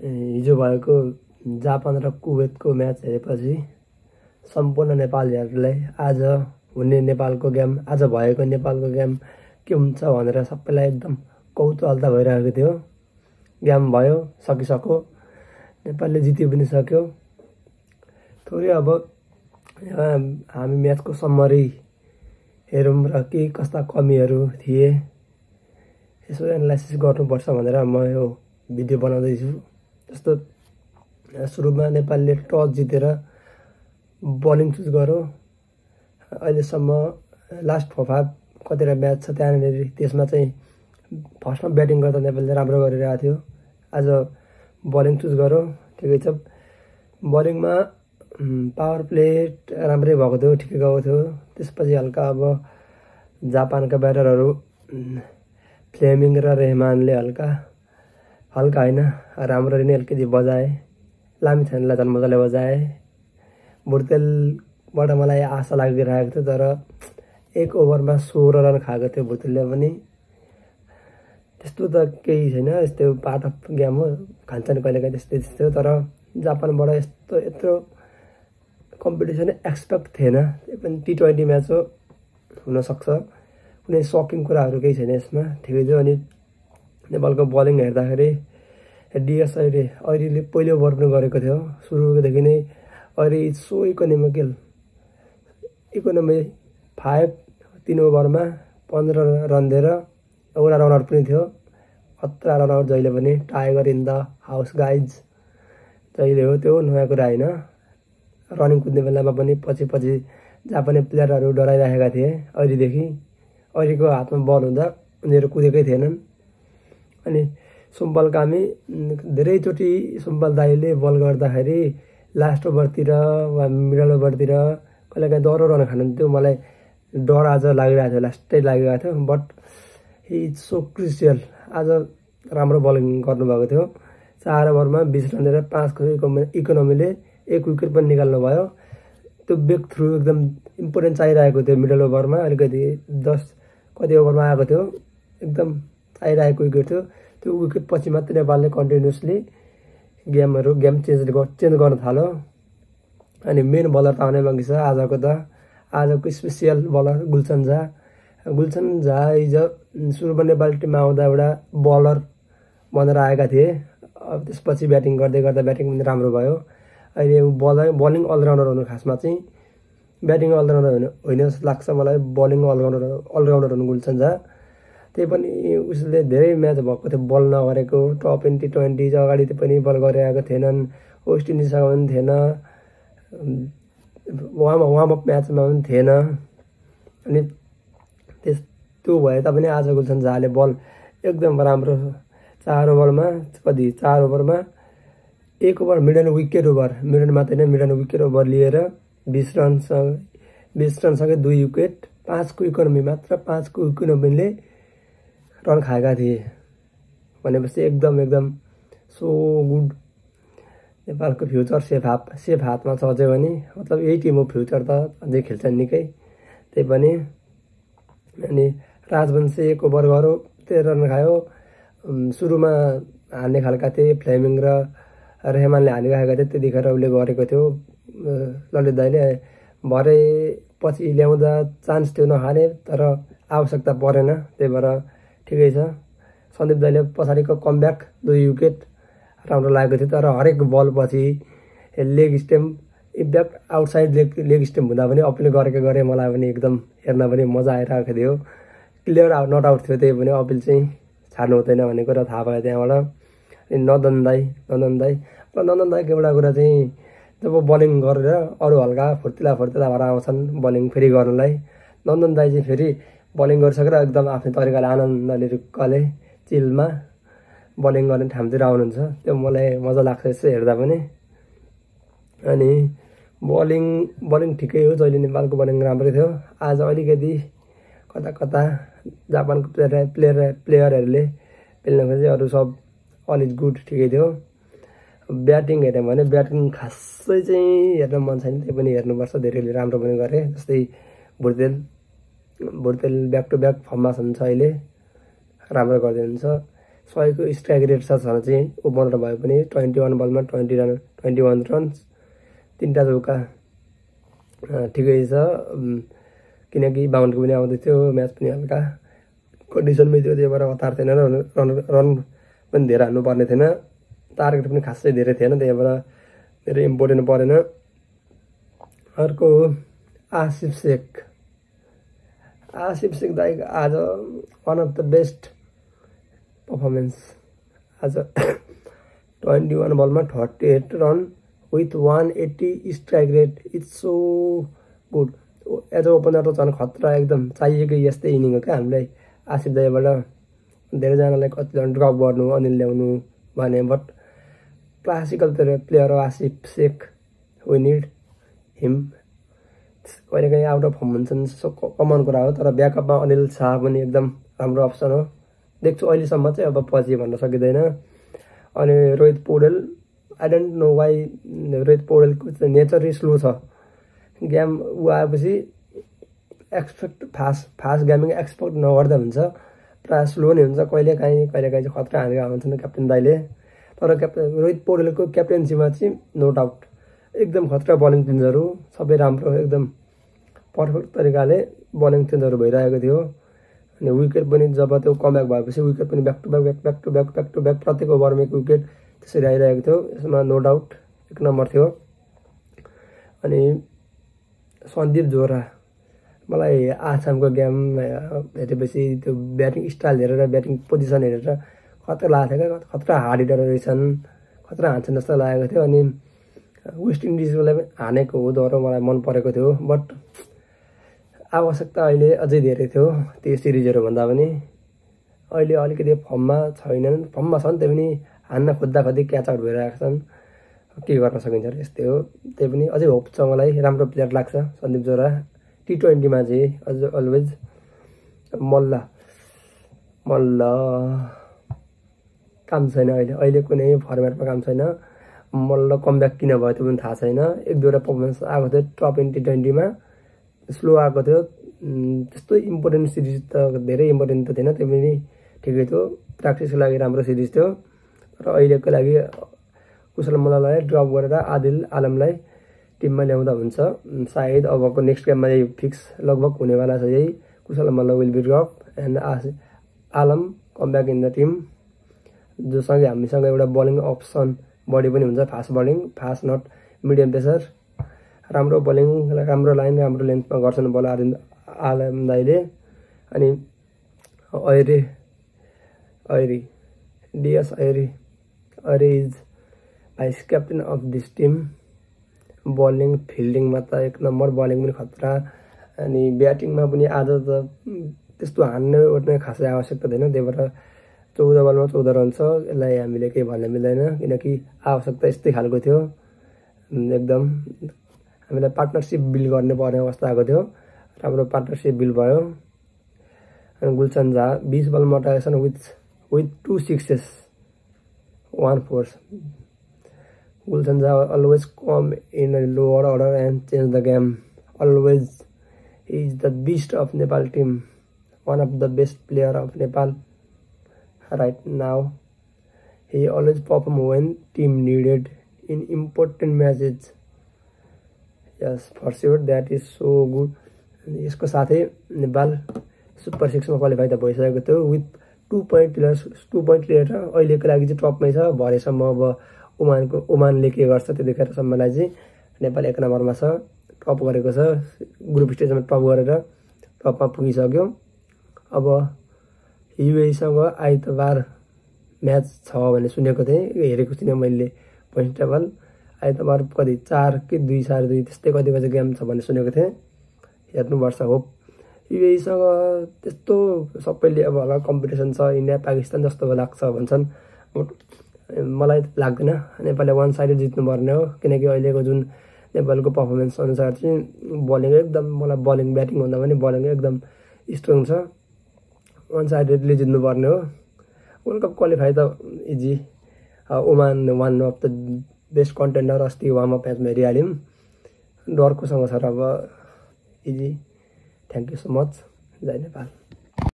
हिजो भएको जापान र कुवेतको म्याच हेरेपछि सम्पूर्ण नेपालीहरूलाई आज हुने नेपालको गेम, आज भएको नेपालको गेम के हुन्छ भनेर सबैलाई एकदम कौतूहलता भइरहेको थियो। गेम भयो, सकिसक्यो, नेपालले जित्यो पनि सक्यो। थोरै अब हामी म्याचको सम्मरी हेरौँ र के कस्ता कमीहरू थिए यसो एनालाइसिस गर्नुपर्छ भनेर म यो भिडियो बनाउँदैछु। जस्तो सुरुमा नेपालले टस जितेर बलिङ चुज गर्यो। अहिलेसम्म लास्ट फाइभ कतिवटा म्याच छ त्यहाँनिर, त्यसमा चाहिँ फर्स्टमा ब्याटिङ गर्दा नेपालले राम्रो गरिरहेको थियो। आज बलिङ चुज गर्यो, ठिकै छ। बलिङमा पावर प्ले राम्रै भएको थियो, ठिकै गएको थियो। त्यसपछि हल्का अब जापानका ब्याटरहरू फ्लेमिङ र रेहमानले हल्का होइन राम्ररी नै अलिकति बजाए। लामिछानेलाई झन् मजाले बजाए। भुर्तेलबाट मलाई आशा लागिरहेको थियो, तर 1 ओभरमा 16 रन खाएको थियो भुर्तेलले पनि। त्यस्तो त केही छैन, यस्तो पार्ट अफ गेम हो, खान्छन् कहिलेकाहीँ त्यस्तै। तर जापानबाट यत्रो कम्पिटिसन एक्सपेक्ट थिएन। त्यो पनि T20 म्याच हो, हुनसक्छ। कुनै सकिङ कुराहरू केही छैन यसमा, ठिकै थियो। अनि नेपालको बलिङ हेर्दाखेरि DS ऐरीले पहिलो ओभर पनि गरेको थियो। सुरुदेखि नै ऐरी सो इकोनोमिक 5 3 ओभरमा 15 रन दिएर एउटा रनआउट पनि थियो। खतरा रनआउट जहिले पनि, tiger in the house guys जहिले हो, त्यो नयाँ कुरा होइन। रनिङ कुद्ने बेलामा पनि पछि जापानी प्लेयरहरू डराइरहेका थिए ऐरीदेखि। ऐरीको हातमा बल हुँदा उनीहरू कुदेकै थिएनन्। अनि सुम्पल कामी धेरैचोटि सुम्पल दाईले बल गर्दाखेरि लास्ट ओभरतिर वा मिडल ओभरतिर कहिलेकाहीँ 10 रन खानुहुन्थ्यो। मलाई डर आज लागिरहेको थियो, लास्टै लागिरहेको थियो। But he is so crucial. आज राम्रो बलिङ गर्नुभएको थियो। 4 ओभरमा 20 रन दिएर 5 को इकोनोमीले 1 विकेट पनि निकाल्नु भयो। त्यो ब्रेक थ्रु एकदम इम्पोर्टेन्ट चाहिरहेको थियो। मिडल ओभरमा अलिकति 10 कति ओभरमा आएको थियो, एकदम चाहिरहेको विकेट थियो। त्यो विकेट पछि मात्रै नेपालले कन्टिन्युसली गेम चेन्ज गर्न थाल्यो। अनि मेन बलर त आउनै बाँकी छ आजको स्पेसियल बलर गुलसन झा हिजो सुरुमा नेपाल टिममा आउँदा एउटा बलर बनेर आएका थिए। अब त्यसपछि ब्याटिङ गर्दै गर्दा ब्याटिङ पनि राम्रो भयो। अहिले बलिङ अलराउन्डर हुनु, खासमा चाहिँ ब्याटिङ अलराउन्डर होइन जस्तो लाग्छ मलाई। बलिङ अलराउन्डर हुनु गुलसन झा। त्यही पनि उसले धेरै म्याच भएको थियो बल नगरेको। टप T20 अगाडि पनि बल गरिरहेको थिएनन्। वेस्ट इन्डिजसँग पनि थिएन, वार्म अप म्याचमा पनि थिएन। अनि त्यो भए तापनि आज गुलसन झाले बल एकदम राम्रो। 4 ओभरमा 1 ओभर मिडल विकेट ओभर लिएर 20 रनसँगै 2 विकेट, 5 को इकोनोमी मात्र, 5 को इकोनोमीले रन खाएका थिए भनेपछि एकदम सो गुड। नेपालको फ्युचर सेफ हातमा छ अझै पनि, मतलब यही टिम हो फ्युचर त, अझै खेल्छन् निकै। त्यही पनि अनि राजवंशी 1 ओभर गर्यो, 13 रन खायो। सुरुमा हान्ने खालका थिए, फ्लेमिङ र रेहमानले हानिरहेका थिए, त्यतिखेर उसले गरेको थियो ललित दाईले। भरे पछि ल्याउँदा चान्स थियो नहाने, तर आवश्यकता परेन, त्यही भएर ठिकै छ। सन्दीप दाईले पछाडिको कमब्याक 2 विकेट राम्रो लागेको थियो। तर हरेक बल पछि leg stamp, impact outside leg stamp हुँदा पनि अपिल गरे मलाई पनि एकदम हेर्न पनि मजा आइरहेको थियो। क्लियर नट आउट थियो, त्यही पनि अपिल चाहिँ छाड्नु हुँदैन भन्ने कुरा थाहा भयो त्यहाँबाट। अनि नन्दन दाईको एउटा कुरा चाहिँ, जब बलिङ गरेर अरू हल्का फुर्तिला भएर आउँछन् बलिङ फेरि गर्नलाई, नन्दन दाई चाहिँ फेरि बलिङ गरिसकेर एकदम आफ्नो तरिकाले आनन्दले रुक्कले चिलमा बलिङ गर्ने ठाउँतिर आउनुहुन्छ। त्यो मलाई मजा लाग्छ यसो हेर्दा पनि। अनि बलिङ ठिकै हो, जहिले नेपालको बलिङ राम्रै थियो। आज अलिकति कता जापानको प्लेयरहरूले पेल्न खोजे, अरू सब अल इज गुड, ठिकै थियो। ब्याटिङ हेऱ्यो भने ब्याटिङ खासै चाहिँ हेर्न मन छैन, त्यही पनि हेर्नुपर्छ। धेरैले राम्रो पनि गरे, जस्तै भुर्तेल ब्याक टु ब्याक फर्ममा छ अहिले, राम्रो गरिदिनुहुन्छ। 100 को स्ट्राइक रेट छ भने चाहिँ ओपनर भए पनि 21 बलमा 21 रन्स 3टा चौका ठिकै छ किनकि बाउन्डको पनि आउँदै थियो म्याच पनि हल्का कन्डिसनमै थियो त्यही भएर हतार थिएन रन पनि धेरै हान्नु पर्ने थिएन टार्गेट पनि खासै धेरै थिएन त्यही भएर धेरै इम्पोर्टेन्ट परेन अर्को आसिफ शेख दाइको आज one of the best performance आज 21 बलमा 38 run with 180 strike rate it's so good as a opener त झन् खतरा एकदम चाहिएकै यस्तै इनिङ हो क्या हामीलाई आसिफ दाइबाट धेरैजनालाई कतिजना ड्रप गर्नु अनिल ल्याउनु भने बट क्लासिकल प्लेयर हो आसिफ शेख वी निड हिम कहिलेकाहीँ आउट अफ फर्म हुन्छन् कमन कुरा हो तर ब्याकअपमा अनिल शाह पनि एकदम राम्रो अप्सन हो देख्छु अहिलेसम्म चाहिँ अब पछि भन्न सकिँदैन अनि Rohit Paudel I don't know why Rohit पौडेलको नेचरै स्लो छ गेम ऊ आएपछि एक्सपेक्ट फास्ट गेमिङ एक्सपेक्ट नगर्दा हुन्छ प्रायः स्लो नै हुन्छ कहिलेकाहीँ चाहिँ खतरा हानेर हुन्छन् क्याप्टेन दाइले तर रोहित पौडेलको क्याप्टेन्सीमा चाहिँ नो डाउट एकदम खतरा बलिङ चेन्जहरू सबै राम्रो एकदम पर्फेक्ट तरिकाले बलिङ चेन्जहरू भइरहेको थियो अनि विकेट पनि जब त्यो कमब्याक भएपछि विकेट पनि ब्याक टु ब्याक प्रत्येक ओभरमा एक विकेट त्यसरी आइरहेको थियो यसमा नो डाउट 1 नम्बर थियो अनि सन्दीप जोरा मलाई आसामको गेम हेरेपछि त्यो ब्याटिङ स्टाइल हेरेर ब्याटिङ पोजिसन हेरेर खतरा लागेको थियो क्या खतरा हार्ड हिटर रहेछन् खतरा हान्छन् जस्तो लागेको थियो अनि वेस्ट इन्डिजलाई पनि हानेको हो दरो मलाई मन परेको थियो बट आवश्यकता अहिले अझै धेरै थियो त्यो सिरिजहरू भन्दा पनि अहिले अलिकति फर्ममा छैनन् फर्ममा छन् त्यही पनि हान्न खोज्दै क्याच आउट भइरहेको छन् के गर्न सकिन्छ र यस्तै हो त्यही पनि अझै होप छ मलाई राम्रो प्लेयर लाग्छ सन्दीप जोरा T20मा चाहिँ अझ अलवेज मल्ल काम छैन अहिले कुनै फर्मेटमा काम छैन मल्ल कमब्याक किन भयो त्यो पनि थाहा छैन 1-2 पर्फर्मेन्स आएको थियो टप T20मा स्लो आएको थियो त्यस्तो इम्पोर्टेन्ट सिरिज त धेरै इम्पोर्टेन्ट त थिएन त्यो पनि ठिकै थियो प्र्याक्टिसको लागि राम्रो सिरिज थियो र अहिलेको लागि कुशल मल्ललाई ड्रप गरेर आदिल आलमलाई टिममा ल्याउँदा हुन्छ सायद अबको नेक्स्ट गेममा यही फिक्स लगभग हुनेवाला छ यही Kushal Malla will be drop and Alam come back in the team जोसँग हामीसँग एउटा बलिङ अप्सन बडी पनि हुन्छ fast bowling fast not medium pacer राम्रो बलिङ राम्रो लाइन राम्रो लेन्थमा गर्छन् बल आलम दाइले अनि Airee DS Airee is vice captain of this team bowling फिल्डिङमा त 1 नम्बर बलिङ पनि खतरा अनि ब्याटिङमा पनि आज त त्यस्तो हान्ने ओर्ने खासै आवश्यकता थिएन त्यही भएर 14 बलमा 14 रन छ यसलाई हामीले केही भन्न मिल्दैन किनकि आवश्यकता यस्तै खालको थियो एकदम हामीलाई पार्टनरसिप बिल्ड गर्ने पर्ने अवस्था आएको थियो राम्रो पार्टनरसिप बिल्ड भयो अनि गुलसन झा 20 बलमा अटाएछन् with 2 sixes 1 4 Gulshan Jha always come in a lower order and change the game. Always, he is the beast of Nepal team, one of the best player of Nepal right now. He always perform when team needed in important matches. Yes, for sure that is so good. यसको साथै Nepal super 6 मा qualify त भइसकेको थियो with 2 point लिएर अहिलेको लागि चाहिँ टपमै छ भरेसम्म अब ओमानले के गर्छ त्यतिखेरसम्मलाई चाहिँ नेपाल 1 नम्बरमा छ टप गरेको छ ग्रुप स्टेजमा टप गरेर टपमा पुगिसक्यो अब युएईसँग आइतबार म्याच छ भने सुनेको थिएँ हेरेको थिइनँ मैले पोइन्ट टेबल आइतबार कति 4 कि 2 2:30 त्यस्तै कति बजे गेम छ भने सुनेको थिएँ हेर्नुपर्छ होप युएईसँग त्यस्तो सबैले अब होला कम्पिटिसन छ इन्डिया पाकिस्तान जस्तो लाग्छ भन्छन् मलाई लाग्दैन नेपालले वान साइडेड जित्नु पर्ने हो किनकि अहिलेको जुन नेपालको पर्फर्मेन्स अनुसार चाहिँ बलिङ एकदम मलाई बलिङ ब्याटिङ भन्दा पनि बलिङ एकदम स्ट्रङ छ वान साइडेडले जित्नु पर्ने हो वर्ल्ड कप क्वालिफाई त easy Oman one of the best contender अस्ति वार्म अप म्याचमा हेरिहाल्यौँ डरकोसँग छ र अब easy thank you so much जय नेपाल